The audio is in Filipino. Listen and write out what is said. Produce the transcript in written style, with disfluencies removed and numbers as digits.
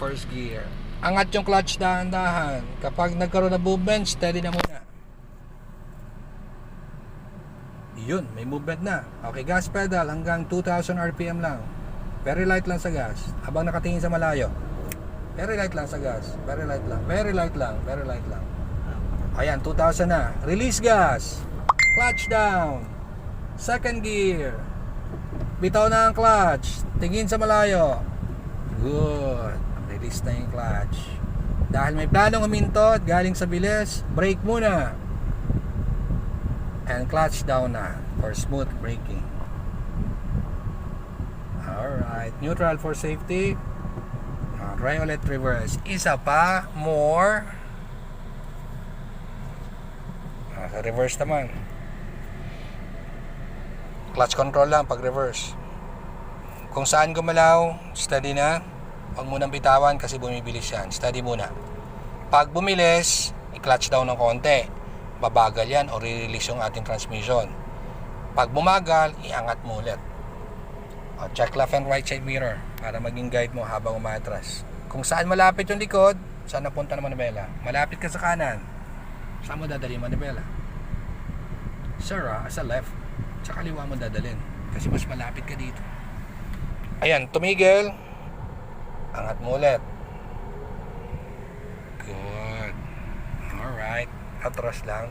first gear. Angat yung clutch dahan-dahan. Kapag nagkaroon na movement, steady na muna. Yun, may movement na. Okay, gas pedal hanggang 2,000 RPM lang. Very light lang sa gas. Habang nakatingin sa malayo. Very light lang sa gas. Very light lang. Very light lang. Very light lang. Ayan, 2,000 na. Release gas. Clutch down. Second gear. Bitaw na ang clutch. Tingin sa malayo. Good. Release na yung clutch. Dahil may planong huminto at galing sa bilis, brake muna. And clutch down na for smooth braking. Alright. Neutral for safety. Try ulit reverse. Isa pa. More. Sa reverse naman. Clutch control lang pag reverse. Kung saan gumalaw, steady na. Huwag munang bitawan kasi bumibilis yan. Steady muna. Pag bumilis, i-clutch down ng konti. Babagal yan o re-release yung ating transmission. Pag bumagal, iangat mo ulit. O, check left and right side mirror para maging guide mo habang umatras. Kung saan malapit yung likod, saan napunta ng manibela. Malapit ka sa kanan, saan mo dadalhin manibela? Sir, sa left. Sa kaliwa mo dadalhin kasi mas malapit ka dito. Ayan, tumigil. Angat mo ulit. Good. Alright. Atras lang.